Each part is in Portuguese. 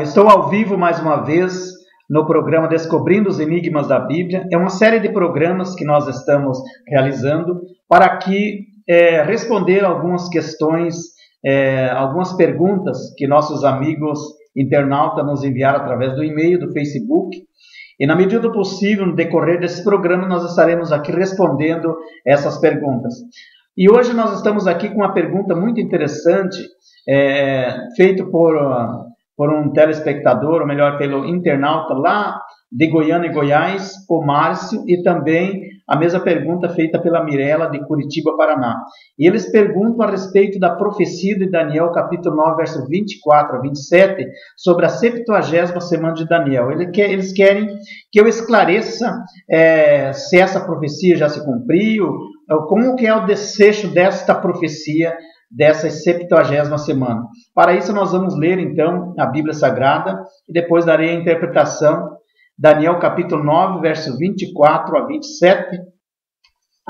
estou ao vivo mais uma vez no programa Descobrindo os Enigmas da Bíblia. É uma série de programas que nós estamos realizando para aqui responder algumas questões, algumas perguntas que nossos amigos internautas nos enviaram através do e-mail, do Facebook. E na medida do possível, no decorrer desse programa, nós estaremos aqui respondendo essas perguntas. E hoje nós estamos aqui com uma pergunta muito interessante, feita por um telespectador, ou melhor, pelo internauta lá de Goiânia e Goiás, o Márcio, e também a mesma pergunta feita pela Mirela de Curitiba, Paraná. E eles perguntam a respeito da profecia de Daniel, capítulo 9, verso 24 a 27, sobre a 70ª semana de Daniel. Eles querem que eu esclareça se essa profecia já se cumpriu, como que é o desfecho desta profecia, dessa 70ª semana. Para isso nós vamos ler então a Bíblia Sagrada e depois darei a interpretação. Daniel capítulo 9, verso 24 a 27,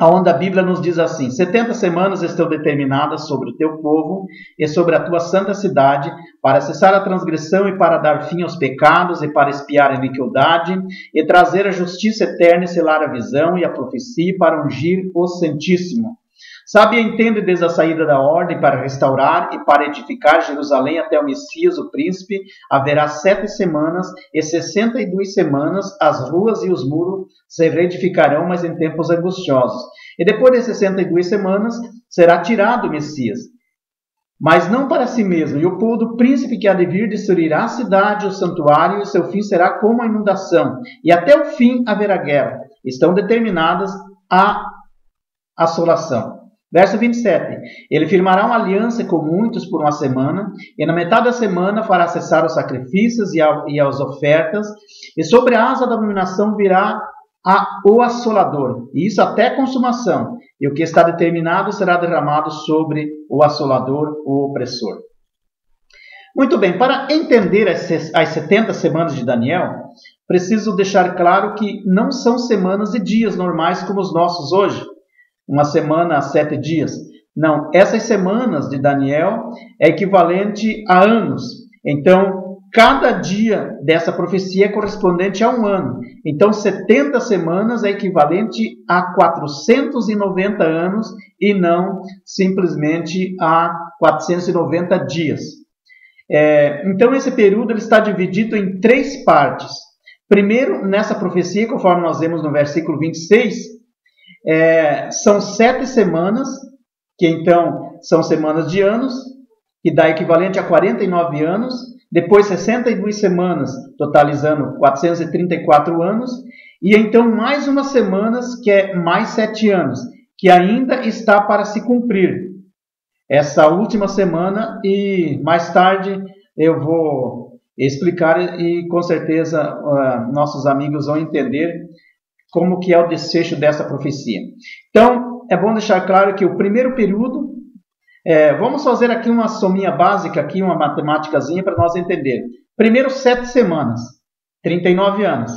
onde a Bíblia nos diz assim: 70 semanas estão determinadas sobre o teu povo e sobre a tua santa cidade, para cessar a transgressão e para dar fim aos pecados e para expiar a iniquidade e trazer a justiça eterna e selar a visão e a profecia para ungir o Santíssimo. Sabe e entende desde a saída da ordem para restaurar e para edificar Jerusalém até o Messias, o príncipe, haverá 7 semanas e 62 semanas as ruas e os muros se reedificarão, mas em tempos angustiosos. E depois de 62 semanas será tirado o Messias, mas não para si mesmo, e o povo do príncipe que há de vir destruirá a cidade, o santuário, e o seu fim será como a inundação, e até o fim haverá guerra. Estão determinadas a assolação. Verso 27, ele firmará uma aliança com muitos por uma semana, e na metade da semana fará cessar os sacrifícios e as ofertas, e sobre a asa da abominação virá o assolador, e isso até a consumação, e o que está determinado será derramado sobre o assolador, o opressor. Muito bem, para entender as 70 semanas de Daniel, preciso deixar claro que não são semanas e dias normais como os nossos hoje. Uma semana a 7 dias. Não, essas semanas de Daniel é equivalente a anos. Então, cada dia dessa profecia é correspondente a um ano. Então, 70 semanas é equivalente a 490 anos e não simplesmente a 490 dias. Então, esse período ele está dividido em 3 partes. Primeiro, nessa profecia, conforme nós vemos no versículo 26, são 7 semanas, que então são semanas de anos, que dá equivalente a 49 anos, depois 62 semanas, totalizando 434 anos, e então mais umas semanas, que é mais 7 anos, que ainda está para se cumprir. Essa última semana, e mais tarde eu vou explicar, e com certeza nossos amigos vão entender como que é o desfecho dessa profecia. Então, é bom deixar claro que o primeiro período, vamos fazer aqui uma sominha básica, aqui uma matemáticazinha para nós entender. Primeiro 7 semanas, 39 anos,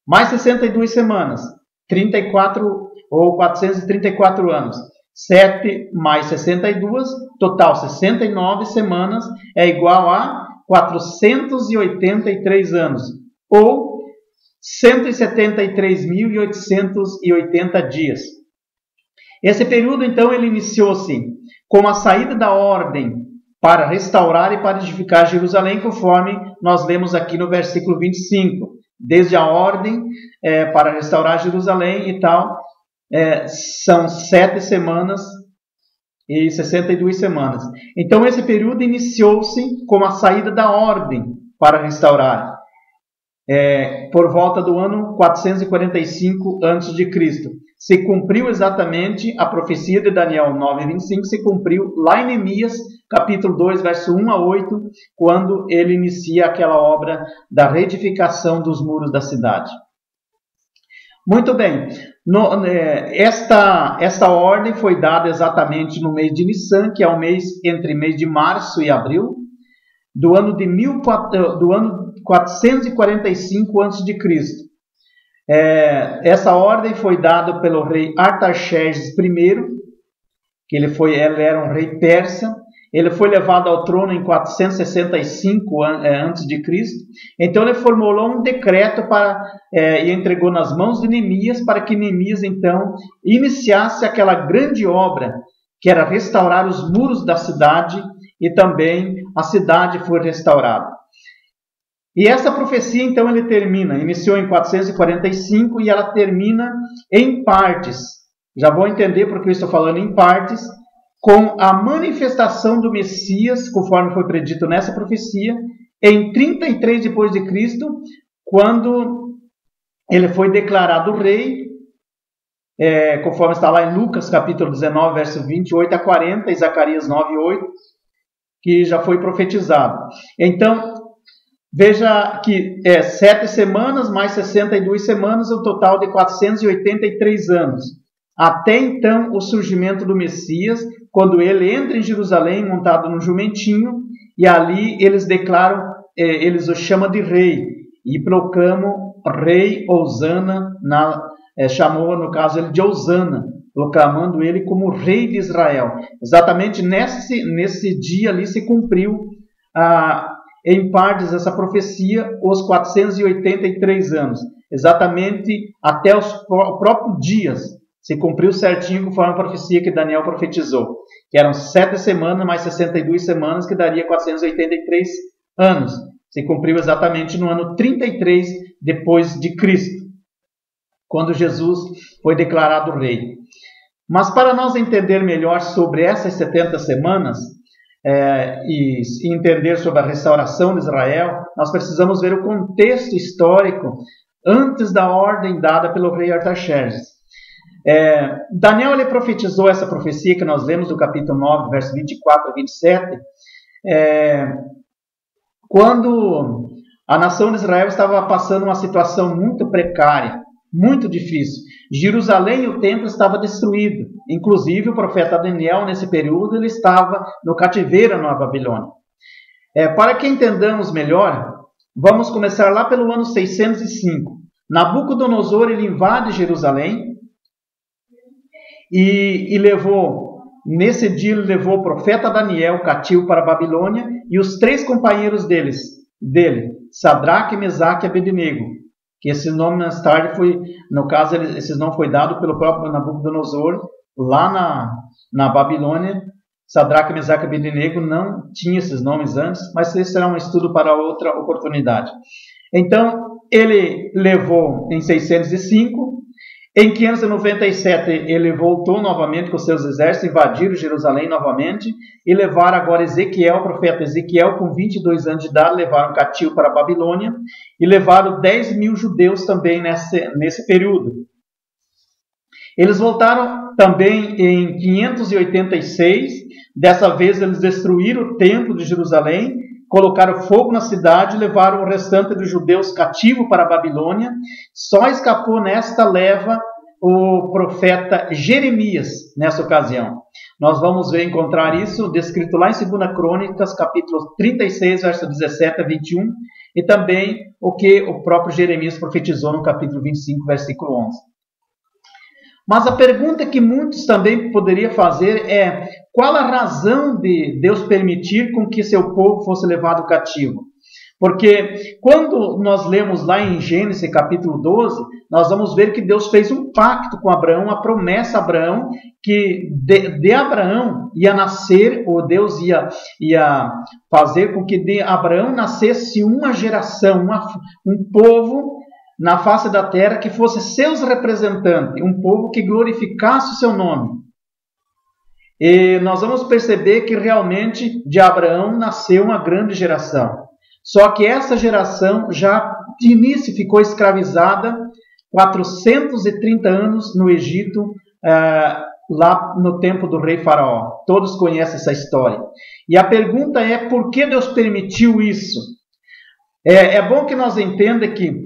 mais 62 semanas, 34 ou 434 anos, 7 mais 62, total 69 semanas, é igual a 483 anos, ou 173.880 dias. Esse período, então, ele iniciou-se com a saída da ordem para restaurar e para edificar Jerusalém, conforme nós lemos aqui no versículo 25. Desde a ordem para restaurar Jerusalém e tal, são 7 semanas e 62 semanas. Então, esse período iniciou-se com a saída da ordem para restaurar. Por volta do ano 445 a.C. Se cumpriu exatamente a profecia de Daniel 9:25, se cumpriu lá em Neemias, capítulo 2, verso 1 a 8, quando ele inicia aquela obra da reedificação dos muros da cidade. Muito bem, esta ordem foi dada exatamente no mês de Nissan, que é o mês entre mês de março e abril, do ano 445 a.C. Essa ordem foi dada pelo rei Artaxerxes I, que ele era um rei persa, Ele foi levado ao trono em 465 a.C. Então ele formulou um decreto e entregou nas mãos de Neemias, para que Neemias então iniciasse aquela grande obra, que era restaurar os muros da cidade, e também a cidade foi restaurada. E essa profecia então ele iniciou em 445 e ela termina em partes. Já vou entender porque eu estou falando em partes, com a manifestação do Messias, conforme foi predito nessa profecia, em 33 depois de Cristo, quando ele foi declarado rei, conforme está lá em Lucas capítulo 19, verso 28 a 40, e Zacarias 9, 8, que já foi profetizado. Então, veja que 7 semanas mais 62 semanas, o total de 483 anos. Até então, o surgimento do Messias, quando ele entra em Jerusalém montado num jumentinho, e ali eles declaram, eles o chamam de rei, e proclamam rei Osana, chamou no caso ele de Osana, proclamando ele como rei de Israel. Exatamente nesse dia ali se cumpriu em partes essa profecia, os 483 anos, exatamente até os próprios dias. Se cumpriu certinho conforme a profecia que Daniel profetizou, que eram 7 semanas mais 62 semanas, que daria 483 anos. Se cumpriu exatamente no ano 33 depois de Cristo, quando Jesus foi declarado rei. Mas para nós entender melhor sobre essas 70 semanas e entender sobre a restauração de Israel, nós precisamos ver o contexto histórico antes da ordem dada pelo rei Artaxerxes. Daniel ele profetizou essa profecia que nós lemos do capítulo 9, verso 24 a 27, quando a nação de Israel estava passando uma situação muito precária, muito difícil. Jerusalém e o templo estavam destruídos. Inclusive o profeta Daniel, nesse período, ele estava no cativeiro na Babilônia. Para que entendamos melhor, vamos começar lá pelo ano 605. Nabucodonosor ele invade Jerusalém, e levou, nesse dia ele levou o profeta Daniel cativo para a Babilônia e os 3 companheiros dele, Sadraque, Mesaque e Abednego, que esse nome mais tarde foi, no caso, esse nome foi dado pelo próprio Nabucodonosor lá na Babilônia. Sadraque, Mesaque e Abednego não tinha esses nomes antes, mas esse será um estudo para outra oportunidade. Então, ele levou em 605. Em 597 ele voltou novamente com seus exércitos, invadiram Jerusalém novamente e levaram agora Ezequiel, o profeta Ezequiel, com 22 anos de idade, levaram cativo para a Babilônia e levaram 10 mil judeus também nesse período. Eles voltaram também em 586, dessa vez eles destruíram o templo de Jerusalém, colocaram fogo na cidade e levaram o restante dos judeus cativo para a Babilônia. Só escapou nesta leva o profeta Jeremias nessa ocasião. Nós vamos encontrar isso descrito lá em 2 Crônicas, capítulo 36, verso 17 a 21, e também o que o próprio Jeremias profetizou no capítulo 25, versículo 11. Mas a pergunta que muitos também poderiam fazer é: qual a razão de Deus permitir com que seu povo fosse levado cativo? Porque quando nós lemos lá em Gênesis capítulo 12, nós vamos ver que Deus fez um pacto com Abraão, uma promessa a Abraão, que de Abraão ia nascer, ou Deus ia fazer com que de Abraão nascesse uma geração, um povo na face da terra que fosse seus representantes, um povo que glorificasse o seu nome. E nós vamos perceber que realmente de Abraão nasceu uma grande geração. Só que essa geração já de início ficou escravizada 430 anos no Egito, lá no tempo do rei Faraó. Todos conhecem essa história. E a pergunta é: por que Deus permitiu isso? É bom que nós entendamos que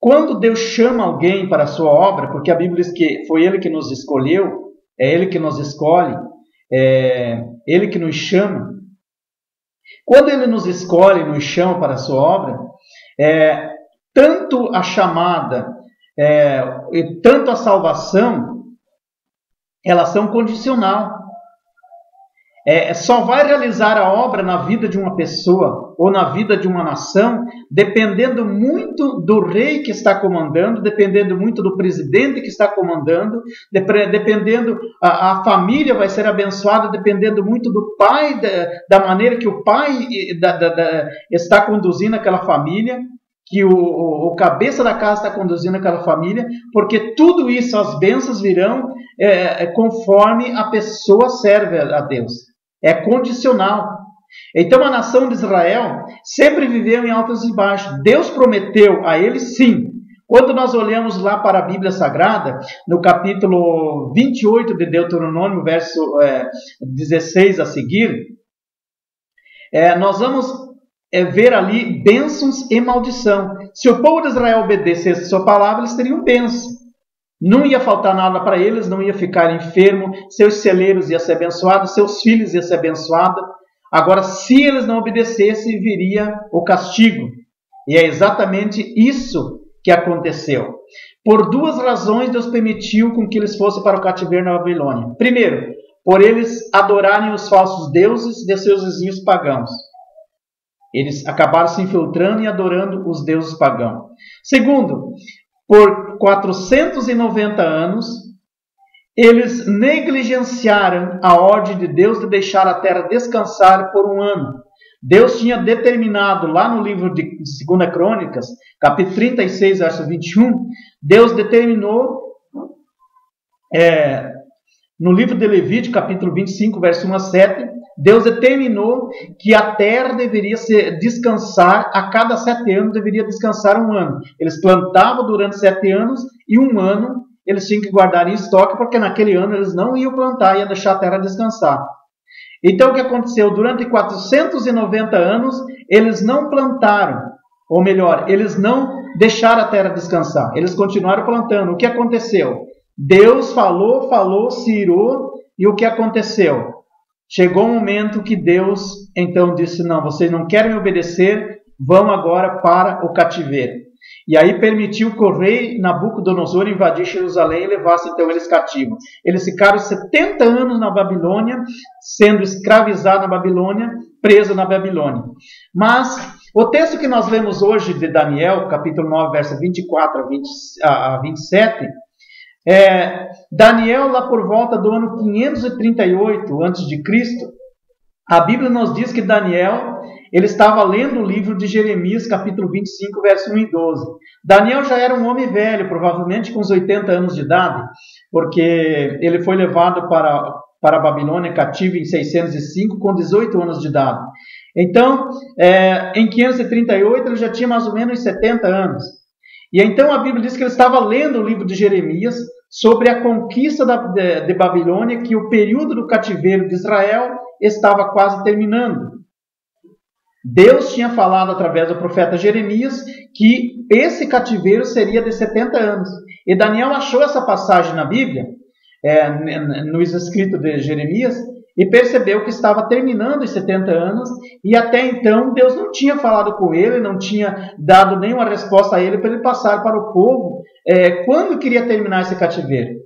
quando Deus chama alguém para a sua obra, porque a Bíblia diz que foi Ele que nos escolheu, é Ele que nos escolhe, é Ele que nos chama. Quando Ele nos escolhe, nos chama para a sua obra, tanto a chamada e tanto a salvação, elas são condicional. só vai realizar a obra na vida de uma pessoa ou na vida de uma nação dependendo muito do rei que está comandando, dependendo muito do presidente que está comandando, dependendo, a família vai ser abençoada dependendo muito do pai, da maneira que o pai está conduzindo aquela família, que o cabeça da casa está conduzindo aquela família, porque tudo isso, as bênçãos virão conforme a pessoa serve a Deus. É condicional. Então a nação de Israel sempre viveu em altos e baixos. Deus prometeu a eles, sim. Quando nós olhamos lá para a Bíblia Sagrada, no capítulo 28 de Deuteronômio, verso 16 a seguir, nós vamos ver ali bênçãos e maldição. Se o povo de Israel obedecesse a sua palavra, eles teriam bênção. Não ia faltar nada para eles, não ia ficar enfermo, seus celeiros iam ser abençoados, seus filhos iam ser abençoados. Agora, se eles não obedecessem, viria o castigo. E é exatamente isso que aconteceu. Por duas razões, Deus permitiu com que eles fossem para o cativeiro na Babilônia. Primeiro, por eles adorarem os falsos deuses de seus vizinhos pagãos. Eles acabaram se infiltrando e adorando os deuses pagãos. Segundo, por 490 anos, eles negligenciaram a ordem de Deus de deixar a terra descansar por um ano. Deus tinha determinado lá no livro de 2 Crônicas, capítulo 36, verso 21, Deus determinou, no livro de Levítico, capítulo 25, verso 1 a 7, Deus determinou que a terra deveria descansar, a cada 7 anos deveria descansar um ano. Eles plantavam durante 7 anos e um ano eles tinham que guardar em estoque, porque naquele ano eles não iam plantar, iam deixar a terra descansar. Então o que aconteceu? Durante 490 anos eles não plantaram, ou melhor, eles não deixaram a terra descansar, eles continuaram plantando. O que aconteceu? Deus falou, se irou, e o que aconteceu? Chegou um momento que Deus então disse, não, vocês não querem me obedecer, vão agora para o cativeiro. E aí permitiu que o rei Nabucodonosor invadisse Jerusalém e levasse então eles cativos. Eles ficaram 70 anos na Babilônia, sendo escravizados na Babilônia, presos na Babilônia. Mas o texto que nós lemos hoje de Daniel, capítulo 9, verso 24 a 27, Daniel, lá por volta do ano 538 a.C., a Bíblia nos diz que Daniel, ele estava lendo o livro de Jeremias, capítulo 25, verso 1 e 12. Daniel já era um homem velho, provavelmente com uns 80 anos de idade, porque ele foi levado para a Babilônia cativo em 605, com 18 anos de idade. Então, em 538, ele já tinha mais ou menos 70 anos. E então a Bíblia diz que ele estava lendo o livro de Jeremias sobre a conquista de Babilônia, que o período do cativeiro de Israel estava quase terminando. Deus tinha falado através do profeta Jeremias que esse cativeiro seria de 70 anos. E Daniel achou essa passagem na Bíblia, nos escritos de Jeremias, e percebeu que estava terminando os 70 anos, e até então Deus não tinha falado com ele, não tinha dado nenhuma resposta a ele para ele passar para o povo quando queria terminar esse cativeiro.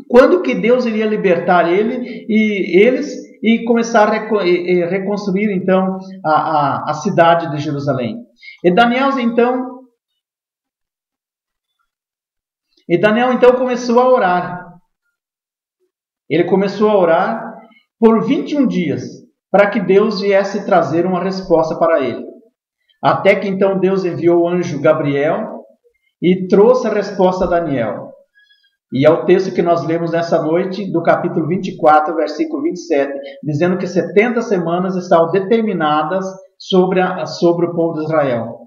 Quando que Deus iria libertar eles e começar a reconstruir então a cidade de Jerusalém. E Daniel então começou a orar. Ele começou a orar por 21 dias, para que Deus viesse trazer uma resposta para ele. Até que então Deus enviou o anjo Gabriel e trouxe a resposta a Daniel. E é o texto que nós lemos nessa noite, do capítulo 24, versículo 27, dizendo que 70 semanas estavam determinadas sobre o povo de Israel.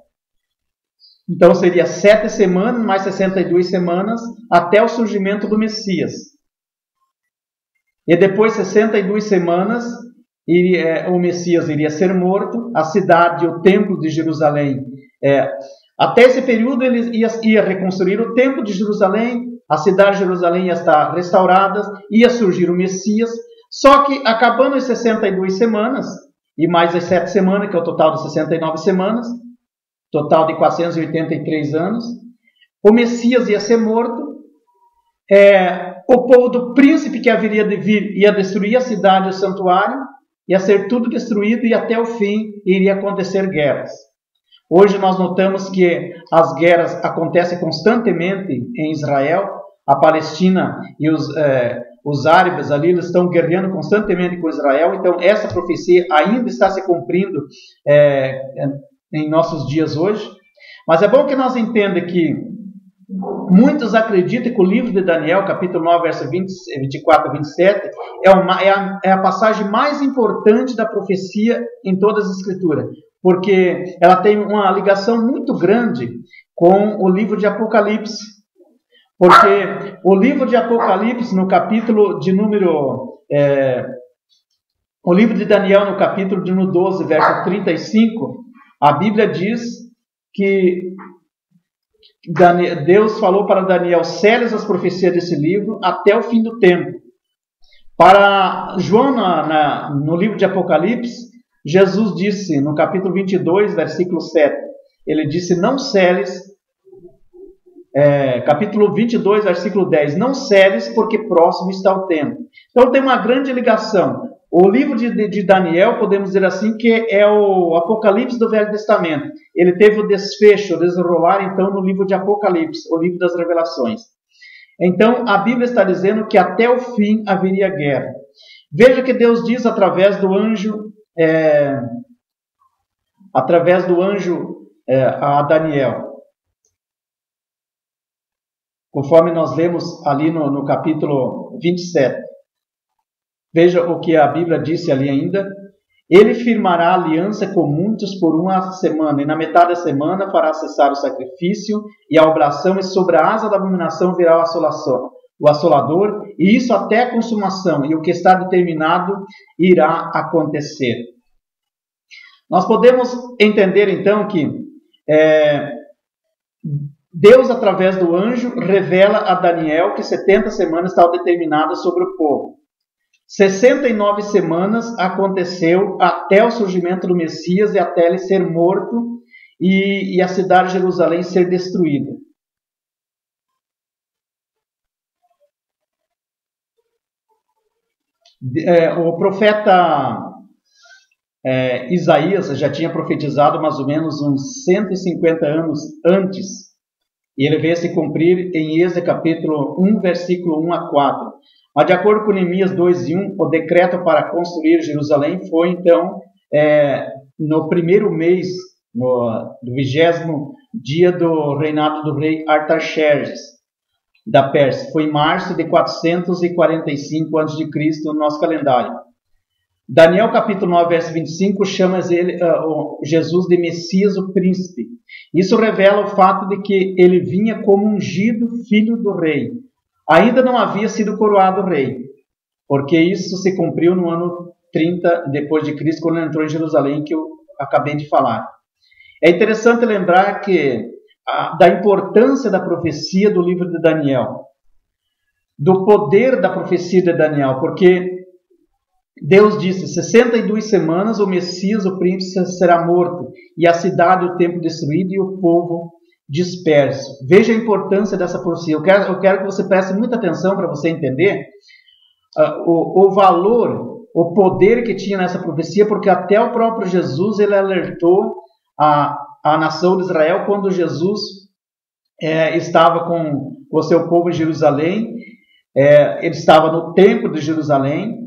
Então seria 7 semanas, mais 62 semanas, até o surgimento do Messias. E depois de 62 semanas, o Messias iria ser morto, a cidade, o templo de Jerusalém. Até esse período ele ia reconstruir o templo de Jerusalém, a cidade de Jerusalém ia estar restaurada, ia surgir o Messias. Só que acabando as 62 semanas, e mais as 7 semanas, que é o total de 69 semanas, total de 483 anos, o Messias ia ser morto, o povo do príncipe que haveria de vir ia destruir a cidade e o santuário, ia ser tudo destruído e até o fim iria acontecer guerras. Hoje nós notamos que as guerras acontecem constantemente em Israel. A Palestina e os árabes ali, eles estão guerreando constantemente com Israel. Então essa profecia ainda está se cumprindo em nossos dias hoje. Mas é bom que nós entendamos que muitos acreditam que o livro de Daniel, capítulo 9, verso 24 a 27, é a passagem mais importante da profecia em todas as escrituras, porque ela tem uma ligação muito grande com o livro de Apocalipse. Porque o livro de Apocalipse, no capítulo de número... o livro de Daniel, no capítulo de número 12, verso 35, a Bíblia diz que Deus falou para Daniel: seles as profecias desse livro até o fim do tempo. Para João, no livro de Apocalipse, Jesus disse, no capítulo 22, versículo 7, ele disse: não seles, capítulo 22, versículo 10, não seles, porque próximo está o tempo. Então tem uma grande ligação. O livro de Daniel, podemos dizer assim, que é o Apocalipse do Velho Testamento. Ele teve o desfecho, o desenrolar, então, no livro de Apocalipse, o livro das revelações. Então, a Bíblia está dizendo que até o fim haveria guerra. Veja que Deus diz através do anjo a Daniel. Conforme nós lemos ali no capítulo 27. Veja o que a Bíblia disse ali ainda. Ele firmará aliança com muitos por uma semana, e na metade da semana fará cessar o sacrifício e a oblação, e sobre a asa da abominação virá o assolador, e isso até a consumação, e o que está determinado irá acontecer. Nós podemos entender então que Deus, através do anjo, revela a Daniel que 70 semanas estavam determinadas sobre o povo. 69 semanas aconteceu até o surgimento do Messias e até ele ser morto e a cidade de Jerusalém ser destruída. O profeta Isaías já tinha profetizado mais ou menos uns 150 anos antes, e ele veio se cumprir em Êxodo capítulo 1, versículo 1 a 4. Mas de acordo com Neemias 2:1, o decreto para construir Jerusalém foi então no primeiro mês, do 20º dia do reinado do rei Artaxerxes da Pérsia. Foi em março de 445 a.C. no nosso calendário. Daniel capítulo 9, verso 25 chama Jesus de Messias, o príncipe. Isso revela o fato de que ele vinha como ungido filho do rei. Ainda não havia sido coroado rei, porque isso se cumpriu no ano 30 depois de Cristo, quando ele entrou em Jerusalém, que eu acabei de falar. É interessante lembrar da importância da profecia do livro de Daniel, do poder da profecia de Daniel, porque Deus disse: 62 semanas o Messias, o príncipe, será morto, e a cidade e o templo destruído, e o povo disperso. Veja a importância dessa profecia. Eu quero que você preste muita atenção para você entender o valor, o poder que tinha nessa profecia, porque até o próprio Jesus ele alertou a nação de Israel quando Jesus estava com o seu povo em Jerusalém. Ele estava no templo de Jerusalém.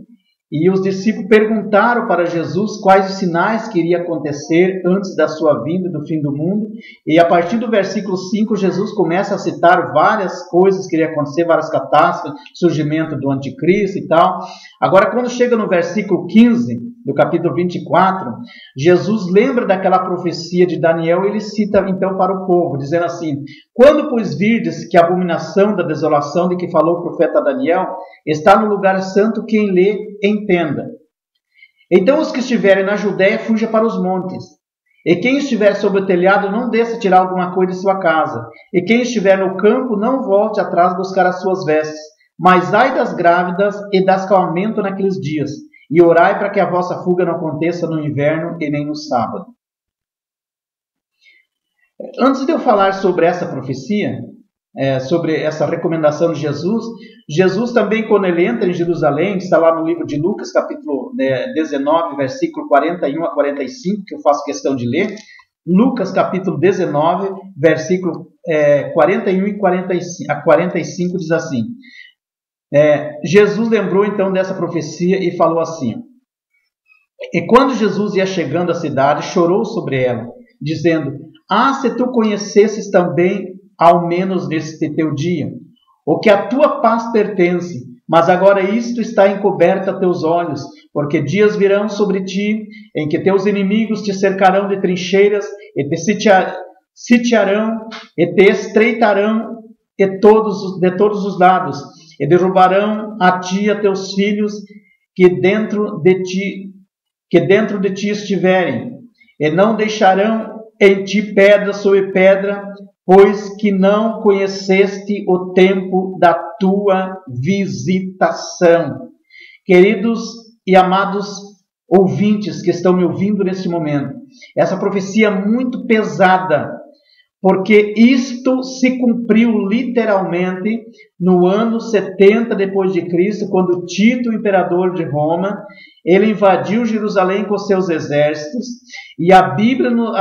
E os discípulos perguntaram para Jesus quais os sinais que iriam acontecer antes da sua vinda, do fim do mundo. E a partir do versículo 5, Jesus começa a citar várias coisas que iriam acontecer, várias catástrofes, surgimento do anticristo e tal. Agora, quando chega no versículo 15, do capítulo 24, Jesus lembra daquela profecia de Daniel e ele cita então para o povo, dizendo assim: quando, pois, virdes que a abominação da desolação de que falou o profeta Daniel está no lugar santo, quem lê, entenda. Então os que estiverem na Judéia, fuja para os montes. E quem estiver sobre o telhado, não desça tirar alguma coisa de sua casa. E quem estiver no campo, não volte atrás buscar as suas vestes. Mas ai das grávidas e das que amamentam naqueles dias. E orai para que a vossa fuga não aconteça no inverno e nem no sábado. Antes de eu falar sobre essa profecia, sobre essa recomendação de Jesus. Jesus também, quando ele entra em Jerusalém, está lá no livro de Lucas, capítulo 19, versículo 41 a 45, que eu faço questão de ler. Lucas, capítulo 19, versículo 41 e 45, diz assim: Jesus lembrou então dessa profecia e falou assim: e quando Jesus ia chegando à cidade, chorou sobre ela, dizendo: se tu conhecesses também, ao menos neste teu dia, o que a tua paz pertence, mas agora isto está encoberto a teus olhos, porque dias virão sobre ti, em que teus inimigos te cercarão de trincheiras, e te sitiarão, e te estreitarão de todos os lados, e derrubarão a ti e a teus filhos que dentro de ti estiverem, e não deixarão em ti pedra sobre pedra, pois que não conheceste o tempo da tua visitação. Queridos e amados ouvintes que estão me ouvindo neste momento, essa profecia é muito pesada, porque isto se cumpriu literalmente no ano 70 depois de Cristo, quando Tito, imperador de Roma, ele invadiu Jerusalém com seus exércitos, e a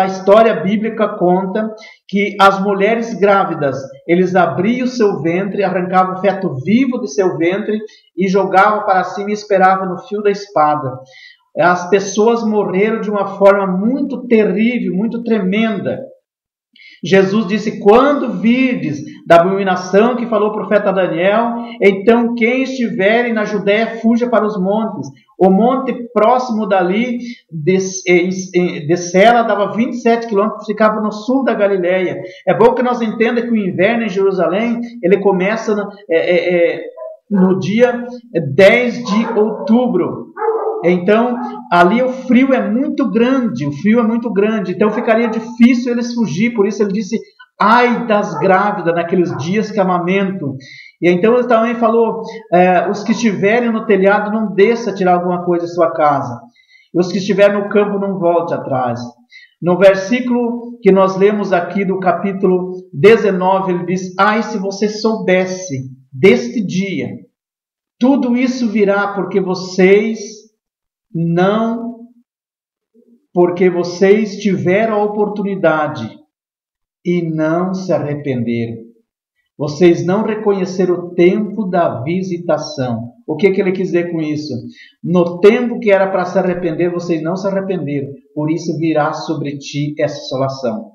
história bíblica conta que as mulheres grávidas, eles abriam o seu ventre, arrancavam o feto vivo de seu ventre e jogavam para cima e esperavam no fio da espada. As pessoas morreram de uma forma muito terrível, muito tremenda. Jesus disse: quando virdes da abominação que falou o profeta Daniel, então quem estiver na Judéia fuja para os montes. O monte próximo dali de Sela dava 27 quilômetros, ficava no sul da Galileia. É bom que nós entendamos que o inverno em Jerusalém, ele começa no dia 10 de outubro. Então, ali o frio é muito grande, então ficaria difícil eles fugir, por isso ele disse: ai das grávidas naqueles dias que amamentam. E então ele também falou: os que estiverem no telhado, não desça tirar alguma coisa de sua casa, os que estiverem no campo, não volte atrás. No versículo que nós lemos aqui do capítulo 19, ele diz: ai, se você soubesse deste dia, tudo isso virá porque vocês tiveram a oportunidade e não se arrependeram. Vocês não reconheceram o tempo da visitação. O que ele quis dizer com isso? No tempo que era para se arrepender, vocês não se arrependeram. Por isso virá sobre ti essa assolação.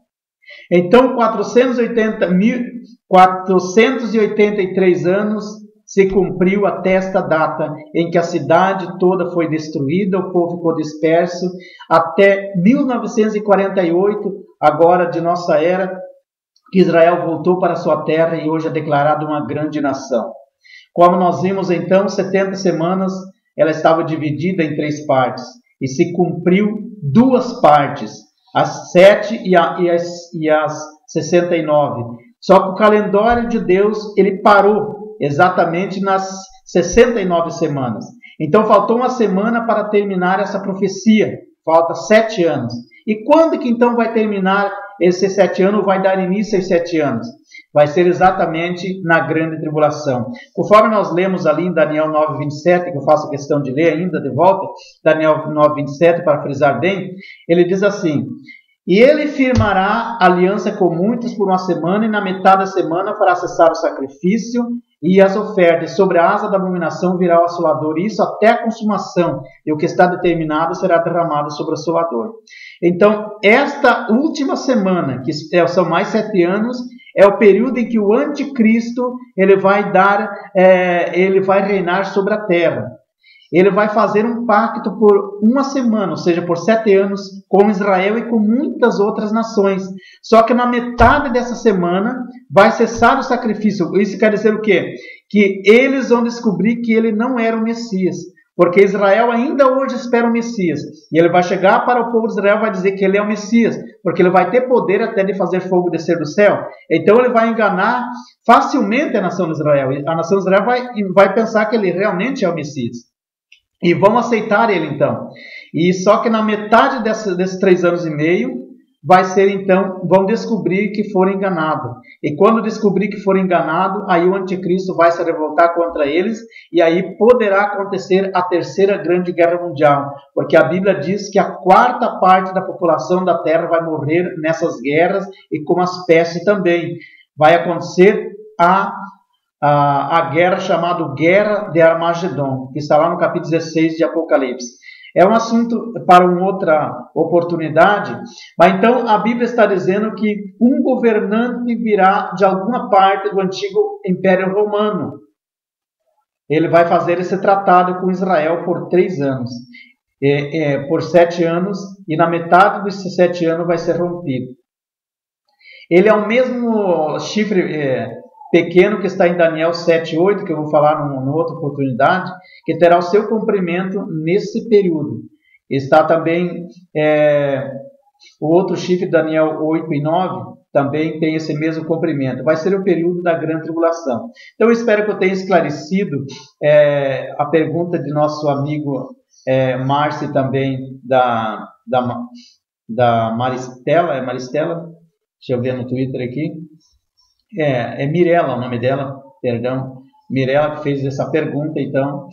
Então, 483 anos se cumpriu até esta data em que a cidade toda foi destruída, o povo ficou disperso, até 1948, agora de nossa era, que Israel voltou para sua terra e hoje é declarada uma grande nação. Como nós vimos então, 70 semanas, ela estava dividida em 3 partes, e se cumpriu 2 partes, as 7 e as 69. Só que o calendário de Deus, ele parou exatamente nas 69 semanas. Então faltou uma semana para terminar essa profecia. Falta 7 anos. E quando que então vai terminar esses 7 anos, vai dar início aos 7 anos? Vai ser exatamente na grande tribulação. Conforme nós lemos ali em Daniel 9:27, que eu faço questão de ler ainda de volta, Daniel 9:27, para frisar bem, ele diz assim: e ele firmará aliança com muitos por uma semana, e na metade da semana fará cessar o sacrifício e as ofertas. Sobre a asa da abominação virá o assolador, isso até a consumação, e o que está determinado será derramado sobre o assolador. Então, esta última semana, que são mais 7 anos, é o período em que o anticristo ele vai reinar sobre a terra. Ele vai fazer um pacto por uma semana, ou seja, por 7 anos, com Israel e com muitas outras nações. Só que na metade dessa semana vai cessar o sacrifício. Isso quer dizer o quê? Que eles vão descobrir que ele não era o Messias. Porque Israel ainda hoje espera o Messias. E ele vai chegar para o povo de Israel e vai dizer que ele é o Messias. Porque ele vai ter poder até de fazer fogo descer do céu. Então ele vai enganar facilmente a nação de Israel. A nação de Israel vai pensar que ele realmente é o Messias. E vão aceitar ele então. E só que na metade desses 3 anos e meio, vai ser então, vão descobrir que foram enganados. E quando descobrir que foram enganados, aí o anticristo vai se revoltar contra eles, e aí poderá acontecer a terceira grande guerra mundial, porque a Bíblia diz que a quarta parte da população da terra vai morrer nessas guerras, e com as pestes também. Vai acontecer a guerra chamada Guerra de Armagedon, que está lá no capítulo 16 de Apocalipse. É um assunto para uma outra oportunidade, mas então a Bíblia está dizendo que um governante virá de alguma parte do antigo Império Romano. Ele vai fazer esse tratado com Israel por 3 anos, por 7 anos, e na metade desses 7 anos vai ser rompido. Ele é o mesmo chifre pequeno que está em Daniel 7:8, que eu vou falar numa outra oportunidade, que terá o seu comprimento nesse período. Está também o outro chifre, Daniel 8:9, também tem esse mesmo comprimento. Vai ser o período da grande tribulação. Então eu espero que eu tenha esclarecido a pergunta de nosso amigo Márcio, também da Maristela. É Maristela? Deixa eu ver no Twitter aqui. É Mirela o nome dela, perdão. Mirela que fez essa pergunta, então.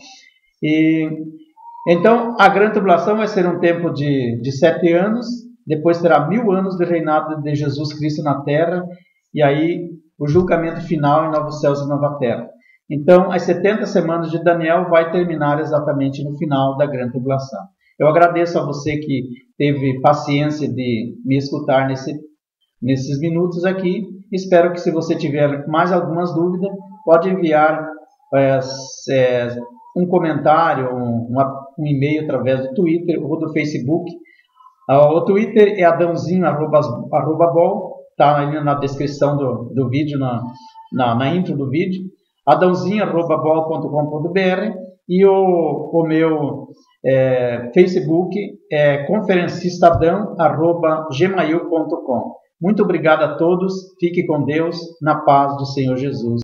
Então, a grande tribulação vai ser um tempo de 7 anos, depois terá 1000 anos de reinado de Jesus Cristo na terra, e aí o julgamento final em novos céus e nova terra. Então, as 70 semanas de Daniel vai terminar exatamente no final da grande tribulação. Eu agradeço a você que teve paciência de me escutar nesses minutos aqui. Espero que, se você tiver mais algumas dúvidas, pode enviar um comentário, um e-mail através do Twitter ou do Facebook. O Twitter é adãozinho, @bol, está ali na descrição do vídeo, na intro do vídeo, adãozinho@bol.com.br, e o meu Facebook é conferencistadão@gmail.com. Muito obrigado a todos, fique com Deus, na paz do Senhor Jesus.